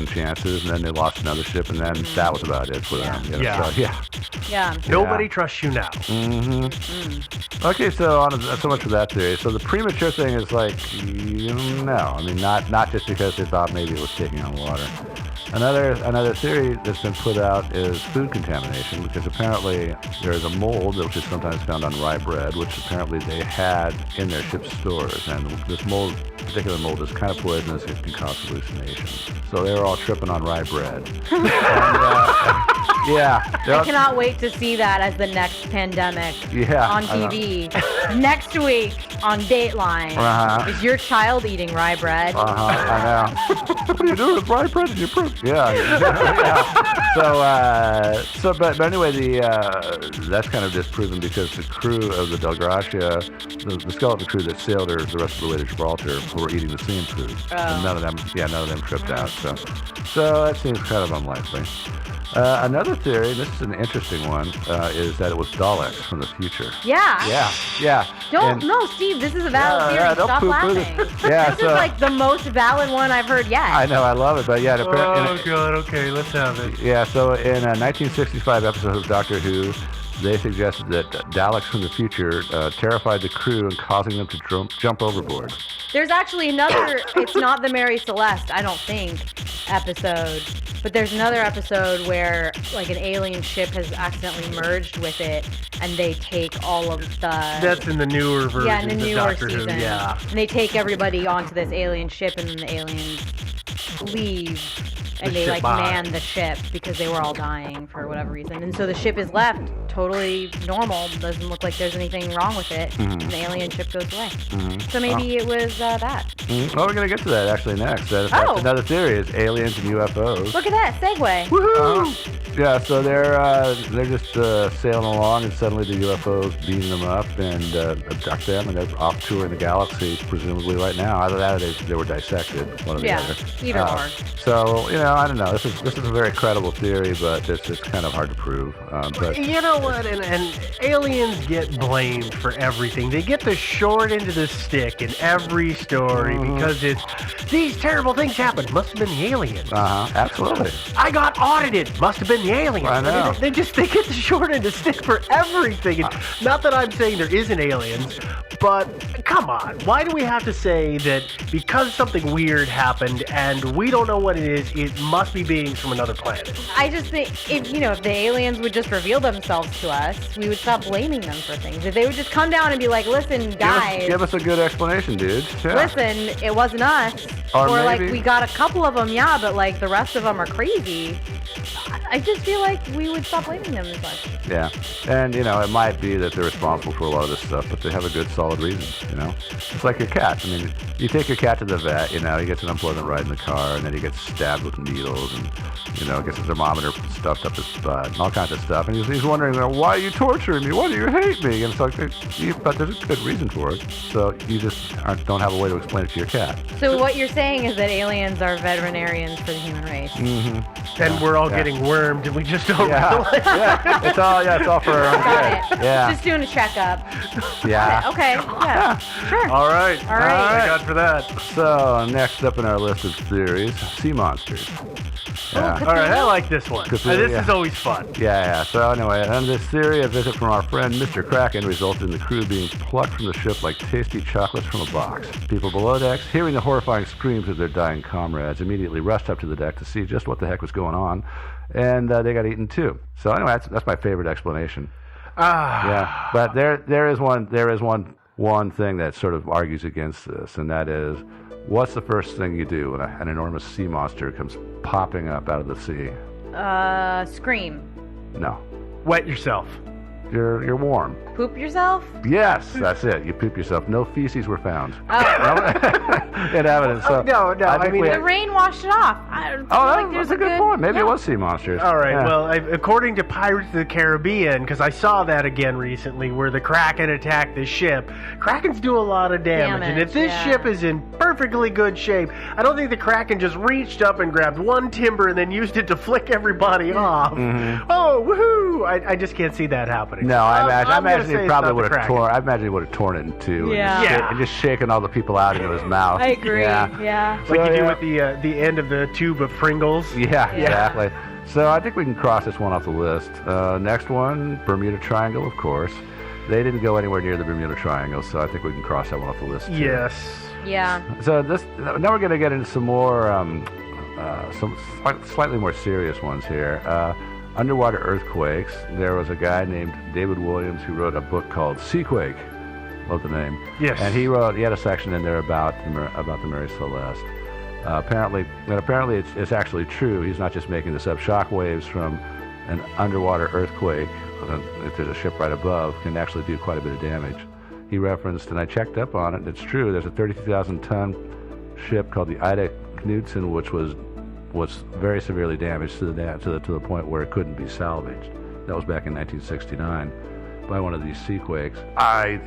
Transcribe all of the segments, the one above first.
chances, and then they lost another ship, and then that was about it for them. You know? Yeah. Nobody trusts you now. Okay, so much for that theory. So the premature thing is like, no. I mean, not just because they thought maybe it was taking on water. Another theory that's been put out is food contamination, because apparently there is a mold which is sometimes found on rye bread, which apparently they had in their ship's stores, and this particular mold is kind of poisonous. It can cause hallucinations. So they were all tripping on rye bread. And, I cannot wait to see that as the next pandemic on TV. Next week on Dateline, is your child eating rye bread? I know. What are you doing with rye bread in your poop? Yeah. But anyway, that's kind of disproven, because the crew of the Del Gracia, the skeleton crew that sailed the rest of the way to Gibraltar, were eating the same food. And none of them tripped out. So that seems kind of unlikely. Another theory, this is an interesting one, is that it was Daleks from the future. Yeah. No, Steve, this is a valid theory. Stop laughing. This is like the most valid one I've heard yet. I know, I love it, but God, okay, let's have it. Yeah, so in a 1965 episode of Doctor Who, they suggested that Daleks from the future terrified the crew and causing them to jump overboard. There's actually another, it's not the Mary Celeste, I don't think, episode, but there's another episode where like an alien ship has accidentally merged with it, and they take all of the... That's in the newer version. Yeah, in the newer Doctor season. Who, yeah. And they take everybody onto this alien ship, and then the aliens leave. And they like man the ship because they were all dying for whatever reason. And so the ship is left totally normal. Doesn't look like there's anything wrong with it. And the alien ship goes away. So maybe it was that. Well, we're going to get to that actually next. That's another theory, is aliens and UFOs. Look at that, segue. Woohoo! Yeah, so they're just sailing along, and suddenly the UFOs beam them up and abduct them, and they're off touring the galaxy, presumably right now. Either that or they were dissected, one or the other. Either or. So, I don't know. This is a very credible theory, but it's kind of hard to prove. But you know what? And aliens get blamed for everything. They get the short end of the stick in every story because it's these terrible things happen. Must have been the aliens. Absolutely. I got audited. Must have been the aliens. I know. They get the short end of the stick for everything. And not that I'm saying there isn't aliens, but come on. Why do we have to say that because something weird happened and we don't know what it is, it must be beings from another planet? I just think if the aliens would just reveal themselves to us, we would stop blaming them for things. If they would just come down and be like, listen, guys. Give us a good explanation, dude. Yeah. Listen, it wasn't us. Or like, we got a couple of them, but like the rest of them are crazy. I just feel like we would stop blaming them as much. Yeah. And, it might be that they're responsible for a lot of this stuff, but they have a good, solid reason, It's like your cat. I mean, you take your cat to the vet, he gets an unpleasant ride in the car, and then he gets stabbed with needles, and, gets a thermometer stuffed up his butt, and all kinds of stuff. And he's wondering, why are you torturing me? Why do you hate me? And it's like, but there's a good reason for it. So you just don't have a way to explain it to your cat. So what you're saying is that aliens are veterinarians for the human race. And we're all getting wormed, and we just don't realize. It's all for our own good. Yeah. Just doing a checkup. Yeah. Okay. Yeah. Sure. All right. All right. I got for that. So next up in our list of theories, sea monsters. Yeah. All right, I like this one. This is always fun. Yeah. So anyway, on this theory, a visit from our friend Mr. Kraken resulted in the crew being plucked from the ship like tasty chocolates from a box. People below decks, hearing the horrifying screams of their dying comrades, immediately rushed up to the deck to see just what the heck was going on, and they got eaten too. So anyway, that's my favorite explanation. Yeah, but there is one thing that sort of argues against this, and that is, what's the first thing you do when an enormous sea monster comes popping up out of the sea? Scream. No. Wet yourself. You're warm. Poop yourself? Yes, that's it. You poop yourself. No feces were found. Oh. In evidence. So no. I mean, the rain washed it off. That's a good point. Maybe it was sea monsters. All right. Yeah. Well, according to Pirates of the Caribbean, because I saw that again recently, where the Kraken attacked the ship. Krakens do a lot of damage, and if this ship is in perfectly good shape, I don't think the Kraken just reached up and grabbed one timber and then used it to flick everybody off. Oh, woohoo! I just can't see that happening. happening. No, I I'm gonna imagine say he it's probably not the would have Kraken. torn. I imagine he would have torn it in two. Yeah. And just shaken all the people out into his mouth. I agree. Yeah. Like you do yeah. with the end of the tube of Pringles. Yeah, exactly. So I think we can cross this one off the list. Next one, Bermuda Triangle, of course. They didn't go anywhere near the Bermuda Triangle, so I think we can cross that one off the list. Too. Yes. Yeah. So now we're going to get into some more, some slightly more serious ones here. Underwater earthquakes. There was a guy named David Williams who wrote a book called Seaquake. Love the name. Yes. And he had a section in there about the Mary Celeste. Apparently it's actually true. He's not just making this up. Shock waves from an underwater earthquake, if there's a ship right above, can actually do quite a bit of damage. He referenced, and I checked up on it, and it's true. There's a 32,000-ton ship called the Ida Knudsen, which was very severely damaged to the point where it couldn't be salvaged. That was back in 1969 by one of these seaquakes.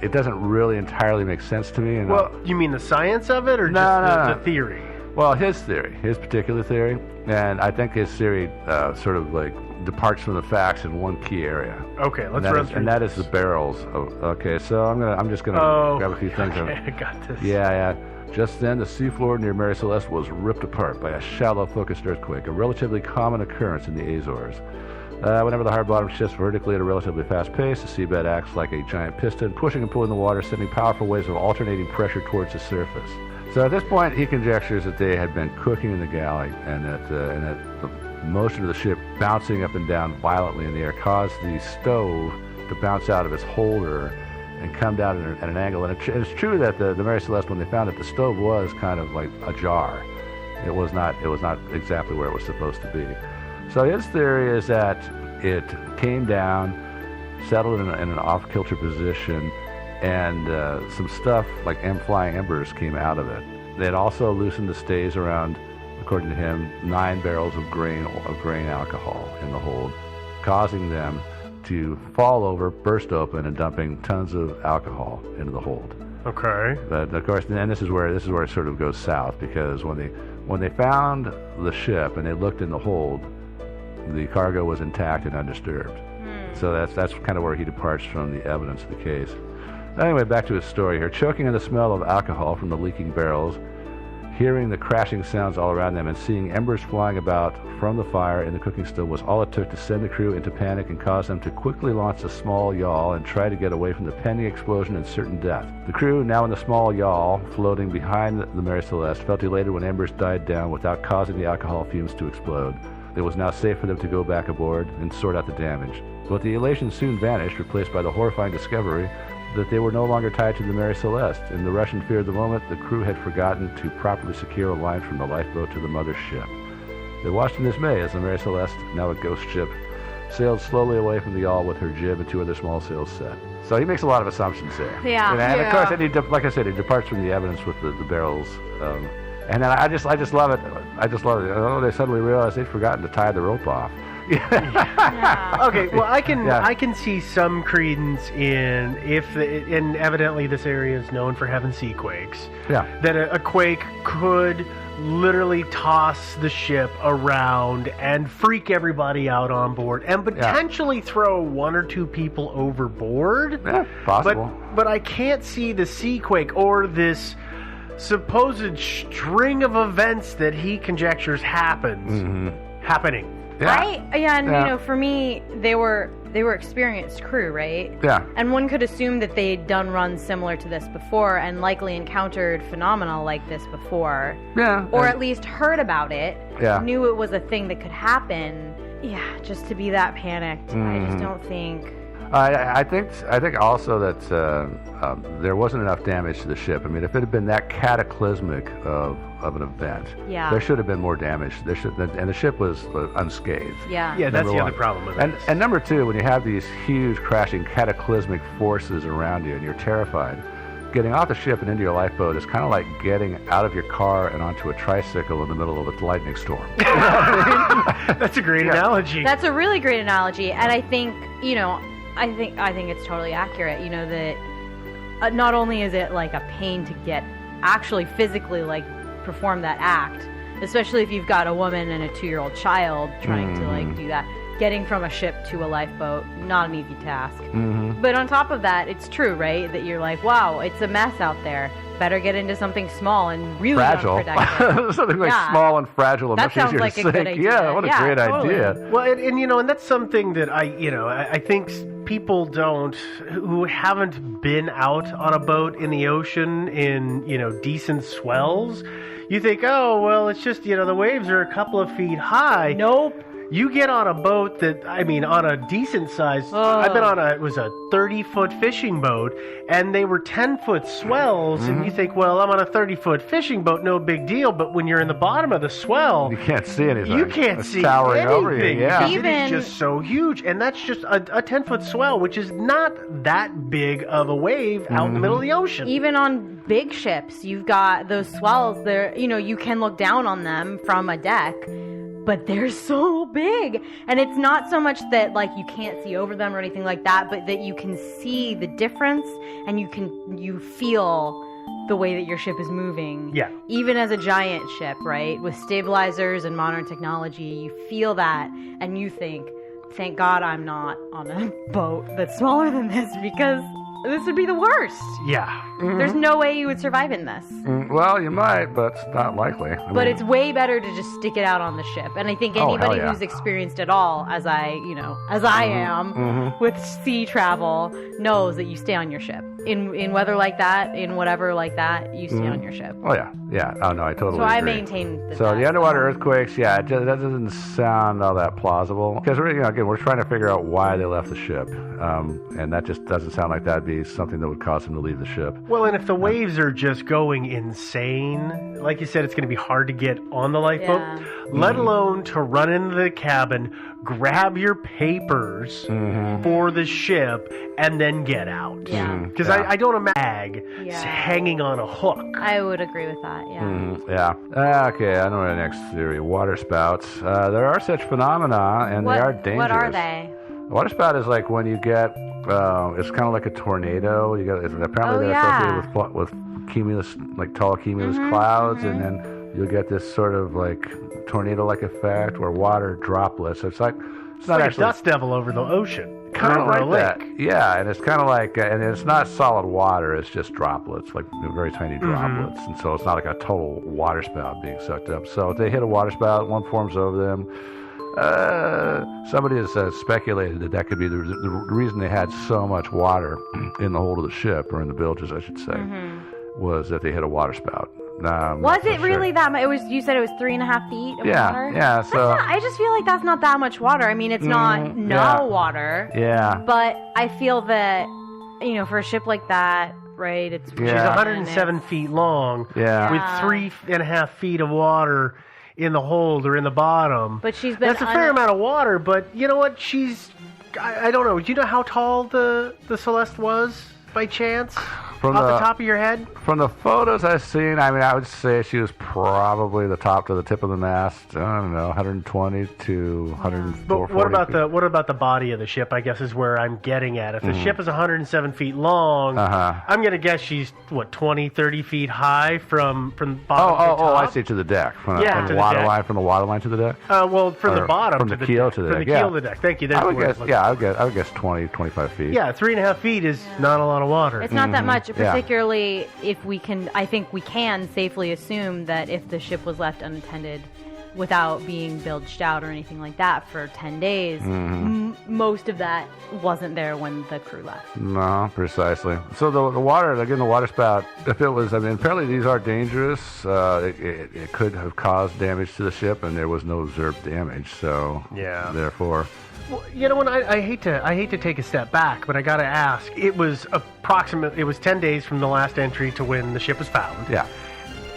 It doesn't really entirely make sense to me. Well, you mean the science of it, or No. the theory? Well, his particular theory, and I think his theory sort of like departs from the facts in one key area. Okay, let's run through. And that is the barrels. Okay, so I'm just gonna grab a few things. Okay, I got this. Yeah. Just then, the seafloor near Mary Celeste was ripped apart by a shallow focused earthquake, a relatively common occurrence in the Azores. Whenever the hard bottom shifts vertically at a relatively fast pace, the seabed acts like a giant piston, pushing and pulling the water, sending powerful waves of alternating pressure towards the surface. So at this point, he conjectures that they had been cooking in the galley, and that the motion of the ship bouncing up and down violently in the air caused the stove to bounce out of its holder and come down at an angle. And it's true that the Mary Celeste, when they found it, the stove was kind of like ajar. It was not exactly where it was supposed to be. So his theory is that it came down, settled in an off-kilter position, and some stuff like flying embers came out of it. They had also loosened the stays around, according to him, 9 barrels of grain alcohol in the hold, causing them to fall over, burst open, and dumping tons of alcohol into the hold. Okay. But of course, and this is where it sort of goes south, because when they found the ship and they looked in the hold, the cargo was intact and undisturbed. So that's kind of where he departs from the evidence of the case. Anyway, back to his story here. Choking on the smell of alcohol from the leaking barrels, hearing the crashing sounds all around them, and seeing embers flying about from the fire in the cooking stove was all it took to send the crew into panic and cause them to quickly launch a small yawl and try to get away from the pending explosion and certain death. The crew, now in the small yawl floating behind the Mary Celeste, felt elated when embers died down without causing the alcohol fumes to explode. It was now safe for them to go back aboard and sort out the damage. But the elation soon vanished, replaced by the horrifying discovery that they were no longer tied to the Mary Celeste. In the rush and fear of the moment, the crew had forgotten to properly secure a line from the lifeboat to the mother ship. They watched in dismay as the Mary Celeste, now a ghost ship, sailed slowly away from the yawl with her jib and 2 other small sails set. So he makes a lot of assumptions there. Yeah. And of course, like I said, he departs from the evidence with the barrels. And then I just love it. I just love it. Oh, they suddenly realized they'd forgotten to tie the rope off. Yeah. Okay, well, I can see some credence in and evidently this area is known for having sea quakes. Yeah. That a quake could literally toss the ship around and freak everybody out on board and potentially throw 1 or 2 people overboard. Yeah, possible. But I can't see the sea quake or this supposed string of events that he conjectures happening. Yeah. Right? Yeah, and for me, they were experienced crew, right? Yeah. And one could assume that they'd done runs similar to this before and likely encountered phenomena like this before. Yeah. Or at least heard about it. Yeah. Knew it was a thing that could happen. Yeah, just to be that panicked. I just don't think. I think also that there wasn't enough damage to the ship. I mean, if it had been that cataclysmic of an event, there should have been more damage. And the ship was unscathed. Yeah. Yeah, that's Number the one. other problem with it. And number 2, when you have these huge crashing cataclysmic forces around you and you're terrified, getting off the ship and into your lifeboat is kind of like getting out of your car and onto a tricycle in the middle of a lightning storm. That's a great analogy. That's a really great analogy, and I think I think it's totally accurate. That not only is it like a pain to get actually physically like perform that act, especially if you've got a woman and a 2-year-old child trying to like do that. Getting from a ship to a lifeboat, not an easy task. But on top of that, it's true, right? That you're like, wow, it's a mess out there. Better get into something small and really fragile. unprotected. Something like small and fragile. That much sounds easier like to a sink. good idea. Yeah, what a great totally. idea. Well, and that's something that I think people who haven't been out on a boat in the ocean in, decent swells, you think, oh, well, it's just, the waves are a couple of feet high. Nope. You get on a boat on a decent size. I've been on it was a 30-foot fishing boat, and they were 10-foot swells, and you think, well, I'm on a 30-foot fishing boat, no big deal, but when you're in the bottom of the swell, You can't see anything. you can't It's see towering anything. over you. Yeah. Because it is just so huge, and that's just a 10-foot swell, which is not that big of a wave out in the middle of the ocean. Even on big ships, you've got those swells. There, you can look down on them from a deck, but they're so big. And it's not so much that like you can't see over them or anything like that, but that you can see the difference and you feel the way that your ship is moving. Yeah. Even as a giant ship, right? With stabilizers and modern technology, you feel that and you think, thank God I'm not on a boat that's smaller than this, because this would be the worst. Yeah. There's no way you would survive in this. Well, you might, but it's not likely. But it's way better to just stick it out on the ship. And I think anybody hell yeah. who's experienced it all, as I am, with sea travel, knows that you stay on your ship. In weather like that, in whatever like that, you stay on your ship. Oh, yeah. Yeah. Oh, no, I totally So I agree. maintain that. So the underwater earthquakes, that doesn't sound all that plausible. Because again, we're trying to figure out why they left the ship, and that just doesn't sound like that'd be something that would cause them to leave the ship. Well, and if the waves are just going insane, like you said, it's going to be hard to get on the lifeboat, let alone to run into the cabin, grab your papers for the ship, and then get out. Yeah. Because I don't imagine hanging on a hook. I would agree with that, yeah. Okay, I know the next theory. Water spouts. There are such phenomena, and they are dangerous. What are they? Water spout is like when you get, it's kind of like a tornado. Apparently they're associated with cumulus, like tall cumulus clouds, and then you'll get this sort of like tornado-like effect where water droplets. It's not like actually a dust devil over the ocean. kind of over a like lake. that. Yeah, and it's kind of like, and it's not solid water. It's just droplets, like very tiny droplets, and so it's not like a total water spout being sucked up. So if they hit a water spout, one forms over them. Somebody has speculated that could be the reason they had so much water in the hold of the ship, or in the bilges, I should say, was that they hit a water spout. Was it really that much? You said it was 3.5 feet of water? Yeah, so... I just feel like that's not that much water. I mean, it's not water. Yeah. But I feel that, for a ship like that, right, it's... She's 107 feet long with 3.5 feet of water in the hold or in the bottom. But she's been... That's a fair amount of water, but you know what? I don't know. Do you know how tall the Celeste was, by chance? Off the top of your head? From the photos I've seen, I would say she was probably the top to the tip of the mast. I don't know, 120 to 140. But what about the body of the ship, I guess, is where I'm getting at. If the ship is 107 feet long, I'm going to guess she's, 20, 30 feet high from bottom to top? Oh, I see, to the deck. From the water line to the deck? From the bottom from to the keel to the deck. From the keel to the deck. Thank you. I would guess 20, 25 feet. Yeah, 3.5 feet is not a lot of water. It's not that much, particularly if I think we can safely assume that if the ship was left unattended without being bilged out or anything like that for 10 days, most of that wasn't there when the crew left. No, precisely. So the water spout, if it was, apparently these are dangerous. It could have caused damage to the ship, and there was no observed damage. So therefore... Well, you know what? I hate to take a step back, but I got to ask. It was 10 days from the last entry to when the ship was found. Yeah.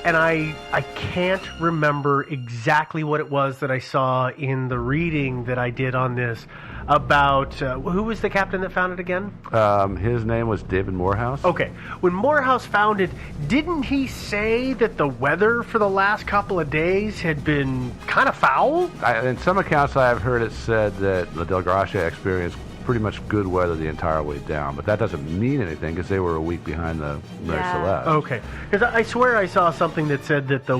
And I can't remember exactly what it was that I saw in the reading that I did on this about who was the captain that found it again? His name was David Morehouse. Okay. When Morehouse found it, didn't he say that the weather for the last couple of days had been kind of foul? In some accounts I've heard it said that the Del Gracia experienced pretty much good weather the entire way down. But that doesn't mean anything because they were a week behind the Mary Celeste. Okay, because I swear I saw something that said that the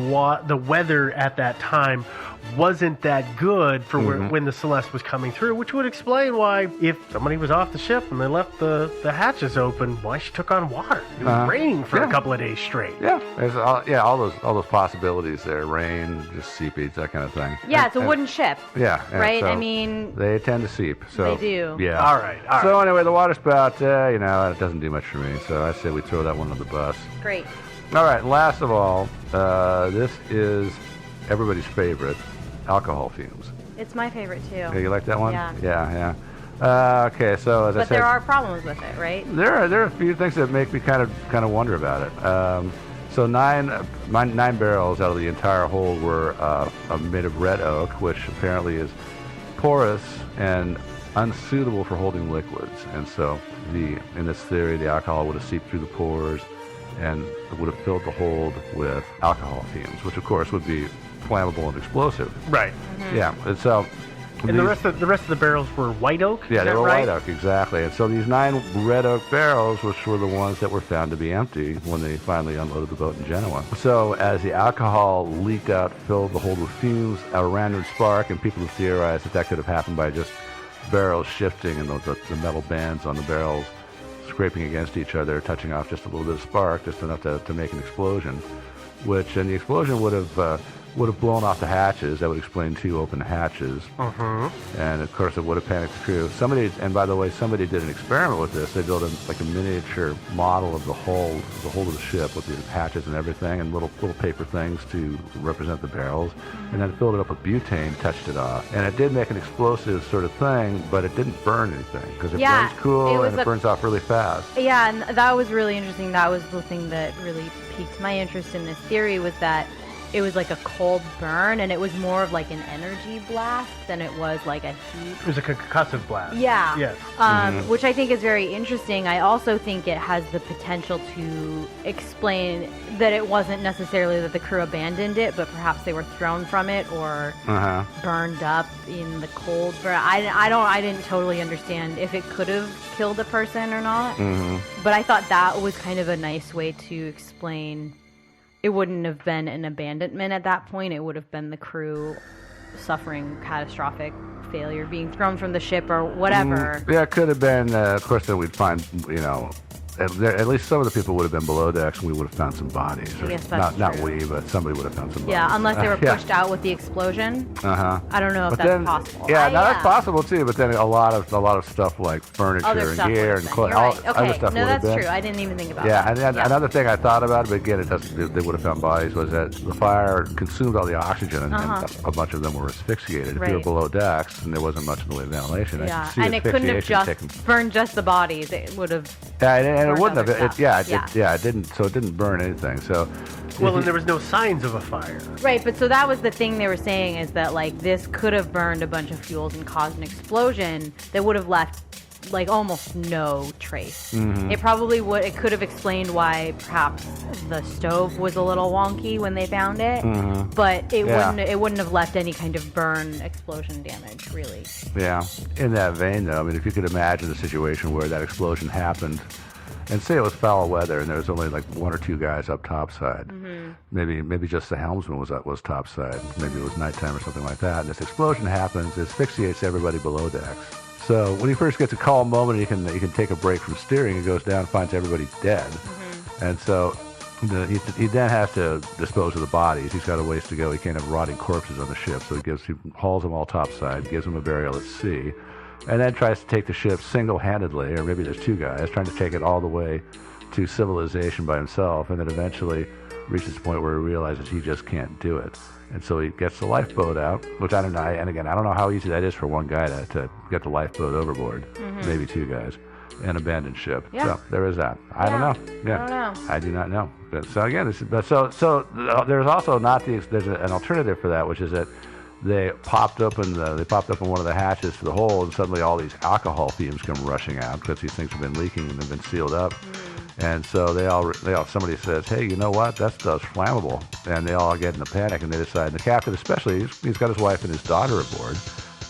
weather at that time wasn't that good for when the Celeste was coming through, which would explain why, if somebody was off the ship and they left the hatches open, why she took on water. It was raining for a couple of days straight. Yeah, there's all those possibilities there: rain, just seepage, that kind of thing. Yeah, it's a wooden ship. Yeah, right. So I mean, they tend to seep. So they do. Yeah. All right. So anyway, the water spout, it doesn't do much for me. So I say we throw that one on the bus. Great. All right. Last of all, this is everybody's favorite. Alcohol fumes. It's my favorite too. Yeah, you like that one? Yeah. Yeah. Okay, so as I said, but there are problems with it, right? There are a few things that make me kind of wonder about it. So nine barrels out of the entire hold were made of red oak, which apparently is porous and unsuitable for holding liquids. And so in this theory, the alcohol would have seeped through the pores and would have filled the hold with alcohol fumes, which of course would be flammable and explosive. Right. Yeah. And so. And the rest of the barrels were white oak? Yeah, they were right? white oak, exactly. And so these 9 red oak barrels, which were the ones that were found to be empty when they finally unloaded the boat in Genoa. So as the alcohol leaked out, filled the hold with fumes, a random spark, and people have theorized that could have happened by just barrels shifting and the metal bands on the barrels scraping against each other, touching off just a little bit of spark, just enough to make an explosion. And the explosion would have blown off the hatches. That would explain 2 open hatches. And of course, it would have panicked the crew. Somebody did an experiment with this. They built a miniature model of the hold of the ship with the hatches and everything, and little paper things to represent the barrels. And then filled it up with butane, touched it off, and it did make an explosive sort of thing, but it didn't burn anything because it burns cool and it burns off really fast. Yeah, and that was really interesting. That was the thing that really piqued my interest in this theory, was that it was like a cold burn, and it was more of like an energy blast than it was like a heat. It was a concussive blast. Yeah. Yes. Which I think is very interesting. I also think it has the potential to explain that it wasn't necessarily that the crew abandoned it, but perhaps they were thrown from it or burned up in the cold burn. I didn't totally understand if it could have killed a person or not. But I thought that was kind of a nice way to explain. It wouldn't have been an abandonment at that point. It would have been the crew suffering catastrophic failure, being thrown from the ship or whatever. Yeah, it could have been. Of course, then we'd find, at least some of the people would have been below decks, and we would have found some bodies. I guess that's not true. we, but somebody would have found some bodies. Yeah, unless they were pushed out with the explosion. I don't know if that's possible. Yeah, that's possible too. But then a lot of stuff like furniture and gear and clothes, other stuff would have been. That's true. I didn't even think about that. Yeah, and another thing I thought about, but again, they would have found bodies, was that the fire consumed all the oxygen, and a bunch of them were asphyxiated. If you were below decks and there wasn't much in the way of ventilation, and it couldn't have just burned just the bodies. It would have. Yeah, and it wouldn't have. It didn't. So it didn't burn anything. So. Well, and there was no signs of a fire. Right, but so that was the thing they were saying, is that like this could have burned a bunch of fuels and caused an explosion that would have left like almost no trace. It probably would. It could have explained why perhaps the stove was a little wonky when they found it, but it wouldn't have left any kind of burn explosion damage, really. Yeah. In that vein, though, I mean, if you could imagine a situation where that explosion happened. And say it was foul weather, and there was only like 1 or 2 guys up topside. Maybe just the helmsman was topside. Maybe it was nighttime or something like that. And this explosion happens, it asphyxiates everybody below decks. So when he first gets a calm moment, he can take a break from steering. He goes down and finds everybody dead. And so he then has to dispose of the bodies. He's got a ways to go. He can't have rotting corpses on the ship, so he hauls them all topside, gives them a burial at sea. And then tries to take the ship single-handedly, or maybe there's 2 guys, trying to take it all the way to civilization by himself, and then eventually reaches the point where he realizes he just can't do it. And so he gets the lifeboat out, which I don't know, and again, I don't know how easy that is for 1 guy to get the lifeboat overboard, maybe 2 guys, and abandon ship. Yeah. So there is that. I don't know. Yeah. I don't know. I do not know. But, so again, there's also there's an alternative for that, which is that they popped open one of the hatches to the hold, and suddenly all these alcohol fumes come rushing out because these things have been leaking and they've been sealed up. And so somebody says, hey, you know what? That stuff's flammable. And they all get in a panic, and they decide, and the captain especially, he's got his wife and his daughter aboard.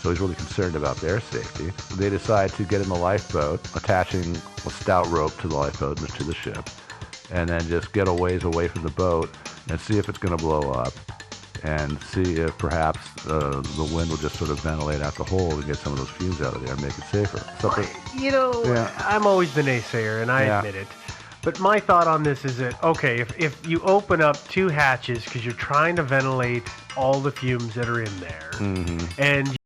so he's really concerned about their safety. They decide to get in the lifeboat, attaching a stout rope to the lifeboat and to the ship, and then just get a ways away from the boat and see if it's going to blow up, and see if perhaps the wind will just sort of ventilate out the hole and get some of those fumes out of there and make it safer. I'm always the naysayer, and I admit it. But my thought on this is that, okay, if you open up 2 hatches because you're trying to ventilate all the fumes that are in there, and